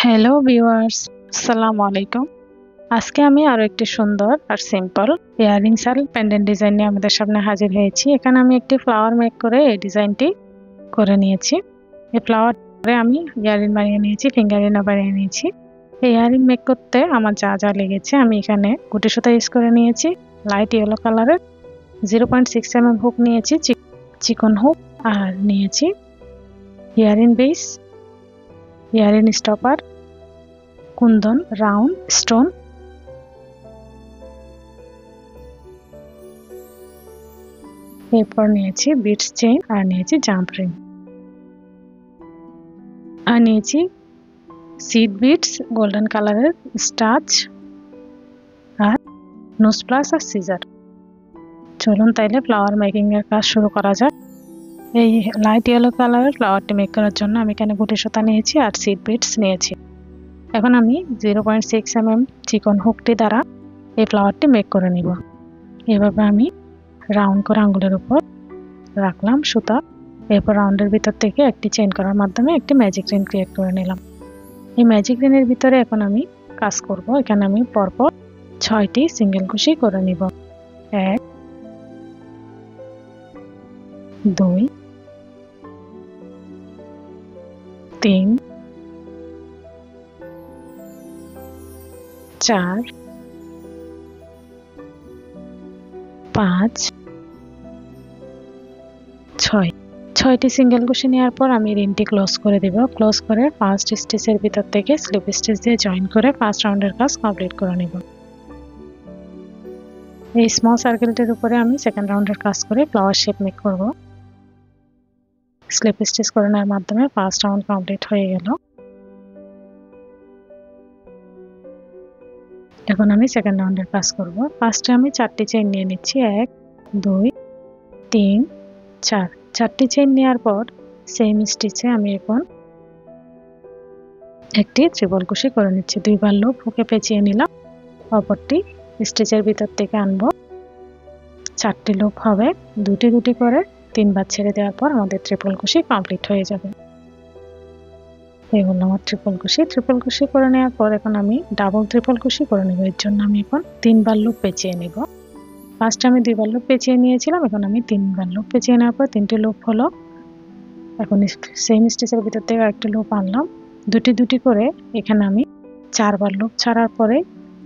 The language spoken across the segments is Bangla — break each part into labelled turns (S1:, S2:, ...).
S1: হ্যালো ভিউয়ার্স, আসসালামু আলাইকুম। আজকে আমি আরো একটি সুন্দর আর সিম্পল ইয়াররিংস আর পেন্ডেন্ট ডিজাইন নিয়ে আমাদের সামনে হাজির হয়েছি। এখানে আমি একটি ফ্লাওয়ার মেক করে এই ডিজাইনটি করে নিয়েছি। এই ফ্লাওয়ারে আমি ইয়াররিং বানিয়ে নিয়েছি, ফিঙ্গার রিংও বানিয়ে নিয়েছি। এই ইয়াররিং মেক করতে আমার যা যা লেগেছে, আমি এখানে গুটি সুতা ইউজ করে নিয়েছি লাইট ইয়েলো কালারের 0.6 mm হুক নিয়েছি, চিকন হুক, আর নিয়েছি earring base, earring stopper, Kundan, round stone, এরপর নিয়েছি বিটস চেইন, আর নিয়েছি জাম্প রিং, আর নিয়েছি সিড বিটস গোল্ডেন কালারের স্টাচ, আর নোজ প্লাস আর সিজার। চলুন তাইলে ফ্লাওয়ার মেকিং এর কাজ শুরু করা যাক। এই লাইট ইয়েলো কালারের ফ্লাওয়ারটি মেক করার জন্য আমি এখানে গুটি সুতা নিয়েছি আর সিড বিটস নিয়েছি। এখন আমি 0.6 mm চিকন হুকটি দ্বারা এই ফ্লাওয়ারটি মেক করে নিব। এভাবে আমি রাউন্ড করে আঙ্গুলের উপর রাখলাম সুতা। এরপর রাউন্ডের ভিতর থেকে একটি চেইন করার মাধ্যমে একটি ম্যাজিক রিং ক্রিয়েট করে নিলাম। এই ম্যাজিক রিং এর ভিতরে এখন আমি কাজ করব। এখানে আমি পরপর 6টি সিঙ্গেল কুশি করে নিব। 1 2 3 4 5 6। 6টি সিঙ্গেল কুশি নেওয়ার পর আমি রিংটি ক্লোজ করে দেব। ক্লোজ করে ফার্স্ট স্টিচের ভিতর থেকে স্লিপ স্টিচ দিয়ে জয়েন করে ফার্স্ট রাউন্ডের কাজ কমপ্লিট করে নেব। এই স্মল সার্কেলটির উপরে আমি সেকেন্ড রাউন্ডের কাজ করে ফ্লাওয়ার শেপ মেক করব। স্লিপ স্টিচ করে নেওয়ার মাধ্যমে ফার্স্ট রাউন্ড কমপ্লিট হয়ে গেল। এখন আমি সেকেন্ড রাউন্ডের কাজ করব। ফার্স্টে আমি 4টি চেইন নিয়ে নিচ্ছি। 1 2 3 4। 4টি চেইন নেওয়ার পর সেম স্টিচে আমি এখন একটি ট্রিপল কুশি করে নিচ্ছি। 2 বার লুপ হুকে পেঁচিয়ে নিলাম, অপরটি স্টিচের ভিতর থেকে আনবো। 4টি লুপ হবে, দুটি দুটি করে 3 বার ছেড়ে দেওয়ার পর আমাদের ট্রিপল কুশি কমপ্লিট হয়ে যাবে। এই হলো আমার ট্রিপল কুশি। ট্রিপল কুশি করে নেওয়ার পর এখন আমি ডাবল ট্রিপল কুশি করে নেব। এর জন্য আমি এখন 3 বার লুপ পেঁচিয়ে নেব। ফার্স্ট আমি 2 বার লুপ পেঁচিয়ে নিয়েছিলাম, এখন আমি 3 বার লুপ পেঁচিয়ে নেওয়ার পর 3টি লুপ হলো। এখন সেম স্টিচের ভিতর থেকে একটা লুপ আনলাম, দুটি দুটি করে এখানে আমি 4 বার লুপ ছাড়ার পরে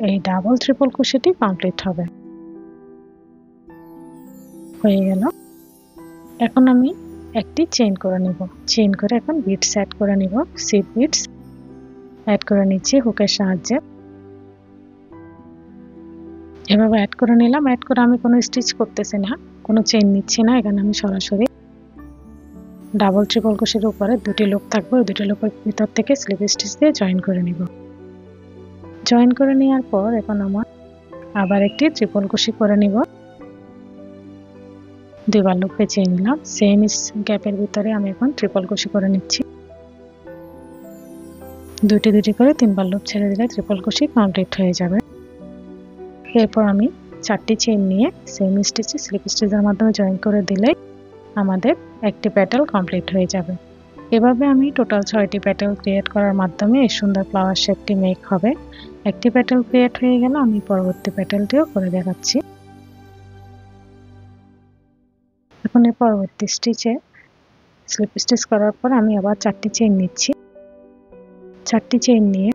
S1: এই ডাবল ট্রিপল কুশিটি কমপ্লিট হবে। হয়ে গেল। এখন আমি একটি চেইন করে নেব। চেইন করে এখন বিটস অ্যাড করে নেব। সিড বিটস অ্যাড করে নিচ্ছি হুকের সাহায্যে। এভাবে অ্যাড করে নিলাম। অ্যাড করে আমি কোনো স্টিচ করতেছি না, কোনো চেইন নিচ্ছি না। এখানে আমি সরাসরি ডাবল ট্রিপল কুশির উপরে দুটি লুপ থাকবে, ওই দুটি লুপের ভিতর থেকে স্লিপ স্টিচ দিয়ে জয়েন করে নিব। জয়েন করে নেওয়ার পর এখন আমার আবার একটি ট্রিপল কুশি করে নিব। 2 বার লুপ পেঁচিয়ে নিলাম। সেম গ্যাপের ভিতরে আমি এখন ট্রিপল কুশি করে নিচ্ছি। দুটি দুটি করে 3 বার লুপ ছেড়ে দিলে ট্রিপল কুশি কমপ্লিট হয়ে যাবে। এরপর আমি 4টি চেইন নিয়ে সেম স্টিচে স্লিপ স্টিচের মাধ্যমে জয়েন করে দিলে আমাদের একটি প্যাটেল কমপ্লিট হয়ে যাবে। এভাবে আমি টোটাল 6টি প্যাটেল ক্রিয়েট করার মাধ্যমে এই সুন্দর ফ্লাওয়ার শেপটি মেক হবে। একটি প্যাটেল ক্রিয়েট হয়ে গেল, আমি পরবর্তী প্যাটেলটিও করে দেখাচ্ছি। এখন এই পরবর্তী স্টিচে স্লিপ স্টিচ করার পর আমি আবার 4টি চেইন নিচ্ছি। 4টি চেইন নিয়ে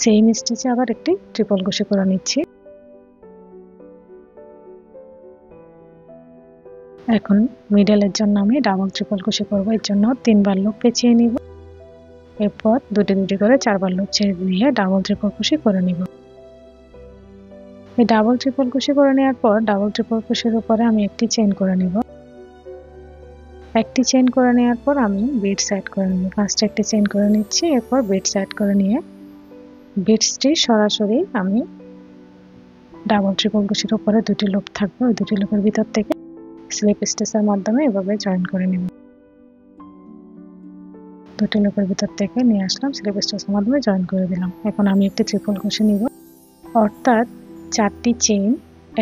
S1: সেম স্টিচে আবার একটি ট্রিপল কুশি করে নিচ্ছি। এখন মিডলের জন্য আমি ডাবল ট্রিপল কুশি করব। এর জন্য 3 বার লুপ পেঁচিয়ে নিব। এরপর দুটি দুটি করে 4 বার লুপ ছেড়ে দিয়ে ডাবল ট্রিপল কুশি করে নিব। এই ডাবল ট্রিপল কুশি করে নেওয়ার পর ডাবল ট্রিপল কুশির উপরে আমি একটি চেইন করে নিব। একটি চেইন করে নেওয়ার পর আমি বিটস অ্যাড করে নিব। ফার্স্টে একটি চেইন করে নিচ্ছি, এরপর বিটস অ্যাড করে নিয়ে বিটসটি সরাসরি আমি ডাবল ট্রিপল কুশির উপরে দুটি লুপ থাকবে, ওই দুটি লুপের ভিতর থেকে স্লিপ স্টিচের মাধ্যমে এভাবে জয়েন করে নিব। দুটি লুপের ভিতর থেকে নিয়ে আসলাম, স্লিপ স্টিচের মাধ্যমে জয়েন করে দিলাম। এখন আমি একটি ট্রিপল কুশি নিব, অর্থাৎ 4টি চেইন,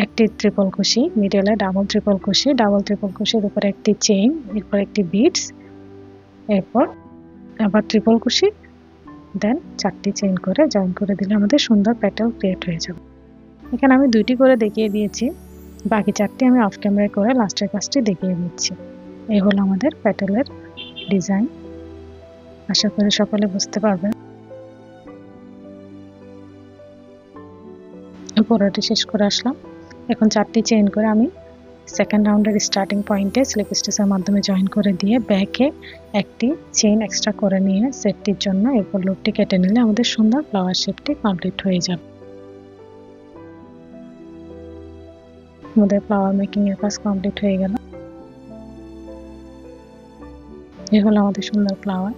S1: একটি ট্রিপল কুশি, মিডলে ডাবল ট্রিপল কুশি, ডাবল ট্রিপল কুশির উপরে একটি চেইন, এরপর একটি বিটস, এরপর আবার ট্রিপল কুশি, দেন 4টি চেইন করে জয়েন করে দিলে আমাদের সুন্দর পেটাল ক্রিয়েট হয়ে যাবে। এখানে আমি 2টি করে দেখিয়ে দিয়েছি, বাকি 4টি আমি অফ ক্যামেরায় করে লাস্টের কাজটি দেখিয়ে দিচ্ছি। এই হলো আমাদের পেটালের ডিজাইন। আশা করি সকলে বুঝতে পারবেন। পুরোটি শেষ করে আসলাম। এখন 4টি চেইন করে আমি সেকেন্ড রাউন্ডের স্টার্টিং পয়েন্টে স্লিপ স্টিচের মাধ্যমে জয়েন করে দিয়ে ব্যাকে একটি চেইন এক্সট্রা করে নিয়ে সেটটির জন্য এরপর লুপটি কেটে নিলে আমাদের সুন্দর ফ্লাওয়ার শেপটি কমপ্লিট হয়ে যাবে। আমাদের ফ্লাওয়ার মেকিং এর কাজ কমপ্লিট হয়ে গেল। এই হলো আমাদের সুন্দর ফ্লাওয়ার।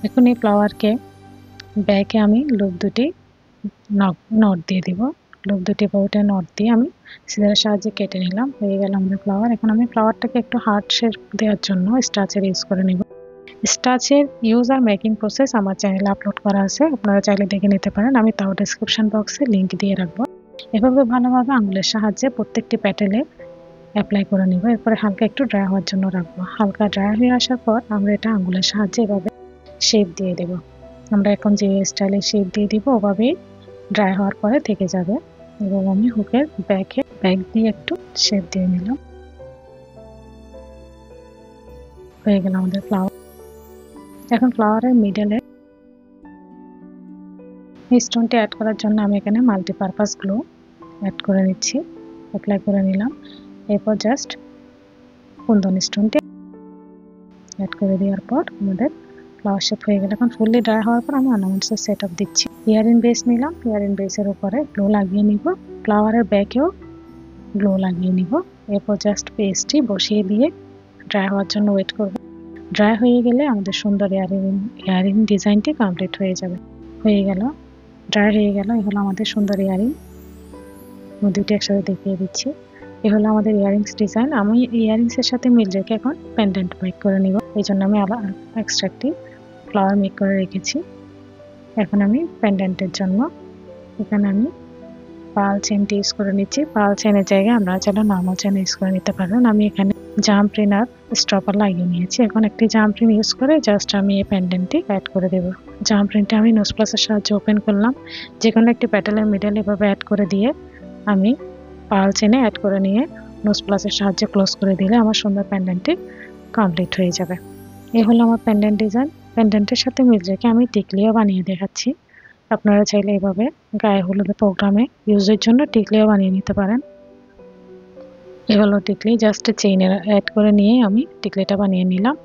S1: এখন এই ফ্লাওয়ারকে ব্যাকে আমি লুপ দুটি নট দিয়ে দিব। লুপ দুটি বউটে নট দিয়ে আমি সিজারের সাহায্যে কেটে নিলাম। হয়ে গেল আমাদের ফ্লাওয়ার। এখন আমি ফ্লাওয়ারটাকে একটু হার্ট শেপ দেওয়ার জন্য স্টাচের ইউজ করে নিব। স্টাচের ইউজ আর মেকিং প্রসেস আমার চ্যানেলে আপলোড করা আছে, আপনারা চাইলে দেখে নিতে পারেন। আমি তাও ডেসক্রিপশন বক্সে লিংক দিয়ে রাখবো। এভাবে ভালোভাবে আঙুলের সাহায্যে প্রত্যেকটি প্যাটেলে অ্যাপ্লাই করে নিব। এরপরে হালকা একটু ড্রাই হওয়ার জন্য রাখবো। হালকা ড্রাই হয়ে আসার পর আমরা এটা আঙুলের সাহায্যে এভাবে শেপ দিয়ে দেব। আমরা এখন যে স্টাইলে শেপ দিয়ে দিব ওভাবেই ড্রাই হওয়ার পরে থেকে যাবে। এবং আমি হুকের ব্যাক দিয়ে একটু শেপ দিয়ে নিলাম। হয়ে গেল আমাদের ফ্লাওয়ার। এখন ফ্লাওয়ারের মিডলে স্টোনটি অ্যাড করার জন্য আমি এখানে মাল্টিপারপাস গ্লু অ্যাড করে নিচ্ছি, অ্যাপ্লাই করে নিলাম। এরপর জাস্ট কুন্দন স্টোনটি অ্যাড করে দেওয়ার পর আমাদের ফ্লাওয়ার শেপ হয়ে গেল। এখন ফুললি ড্রাই হওয়ার পর আমি অর্নামেন্টসের সেট আপ দিচ্ছি। ইয়ারিং বেস নিলাম, ইয়ারিং বেসের উপরে গ্লো লাগিয়ে নিব, ফ্লাওয়ারের ব্যাকেও গ্লো লাগিয়ে নিব। এরপর জাস্ট পেস্টটি বসিয়ে দিয়ে ড্রাই হওয়ার জন্য ওয়েট করব। ড্রাই হয়ে গেলে আমাদের সুন্দর ইয়ারিং ডিজাইনটি কমপ্লিট হয়ে যাবে। হয়ে গেল, ড্রাই হয়ে গেল। এই হলো আমাদের সুন্দর ইয়ারিং। আমি দুটি একসাথে দেখিয়ে দিচ্ছি। এই হলো আমাদের ইয়ারিংস ডিজাইন। আমি ইয়ারিংসের সাথে মিল রেখে এখন পেন্ডেন্ট মেক করে নিব। এই জন্য আমি এক্সট্রা একটি ফ্লাওয়ার মেক করে রেখেছি। এখন আমি পেন্ডেন্টের জন্য এখানে আমি পার্ল চেনটি ইউজ করে নিচ্ছি। পার্ল চেনের জায়গায় আমরা চাইলে নর্মাল চেন ইউজ করে নিতে পারবেন। আমি এখানে জাম্প রিন আর স্টপার লাগিয়ে নিয়েছি। এখন একটি জাম্প রিন ইউজ করে জাস্ট আমি এই পেন্ডেন্টটি অ্যাড করে দেব। জাম্প রিনটা আমি নোজ প্লাসের সাহায্যে ওপেন করলাম। যে কোনো একটি প্যাটেলের মিডল এভাবে অ্যাড করে দিয়ে আমি পার্ল চেনে অ্যাড করে নিয়ে নোজ প্লাসের সাহায্যে ক্লোজ করে দিলে আমার সুন্দর পেন্ডেন্টটি কমপ্লিট হয়ে যাবে। এই হলো আমার পেন্ডেন্ট ডিজাইন। পেন্ডেন্টের সাথে মিল রেখে আমি টিকলিও বানিয়ে দেখাচ্ছি। আপনারা চাইলে এভাবে গায়ে হলুদের প্রোগ্রামে ইউজের জন্য টিকলিও বানিয়ে নিতে পারেন। এই হলো টিকলি, জাস্ট চেইনের অ্যাড করে নিয়ে আমি টিকলিটা বানিয়ে নিলাম।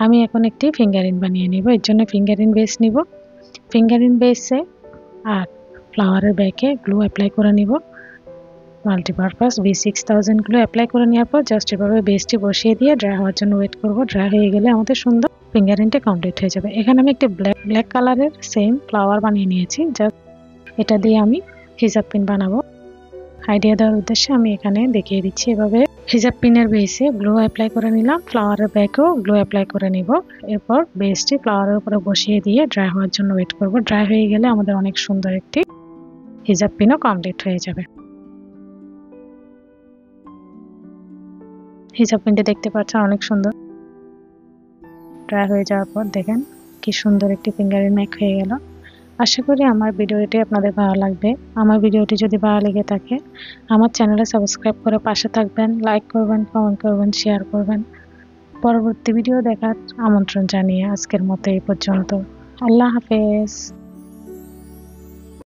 S1: আমি এখন একটি ফিঙ্গারিং বানিয়ে নিব। এর জন্য ফিঙ্গারিং বেস নিব। ফিঙ্গারিং বেসে আর ফ্লাওয়ারের ব্যাকে গ্লু অ্যাপ্লাই করে নিব। মাল্টিপারপাস V6000 গ্লু অ্যাপ্লাই করে নেওয়ার পর জাস্ট এভাবে বেসটি বসিয়ে দিয়ে ড্রাই হওয়ার জন্য ওয়েট করব। ড্রাই হয়ে গেলে আমাদের সুন্দর ফিঙ্গারিংটা কমপ্লিট হয়ে যাবে। এখানে আমি একটি ব্ল্যাক কালারের সেম ফ্লাওয়ার বানিয়ে নিয়েছি। জাস্ট এটা দিয়ে আমি হিজাব পিন বানাবো। আইডিয়া দেওয়ার উদ্দেশ্যে আমি এখানে দেখিয়ে দিচ্ছি। এভাবে হিজাব পিনের বেসে গ্লু অ্যাপ্লাই করে নিলাম, ফ্লাওয়ারের ব্যাকেও গ্লু অ্যাপ্লাই করে নিব। এরপর বেসটি ফ্লাওয়ারের উপরে বসিয়ে দিয়ে ড্রাই হওয়ার জন্য ওয়েট করব। ড্রাই হয়ে গেলে আমাদের অনেক সুন্দর একটি হিজাব পিনও কমপ্লিট হয়ে যাবে। হিজাব পিনটি দেখতে পাচ্ছেন অনেক সুন্দর। ড্রাই হয়ে যাওয়ার পর দেখেন কি সুন্দর একটি ফিঙ্গারিং মেক হয়ে গেল। আশা করি আমার ভিডিওটি আপনাদের ভালো লাগবে। আমার ভিডিওটি যদি ভালো লেগে থাকে আমার চ্যানেলে সাবস্ক্রাইব করে পাশে থাকবেন, লাইক করবেন, কমেন্ট করবেন, শেয়ার করবেন। পরবর্তী ভিডিও দেখার আমন্ত্রণ জানিয়ে আজকের মতো এই পর্যন্ত। আল্লাহ হাফেজ।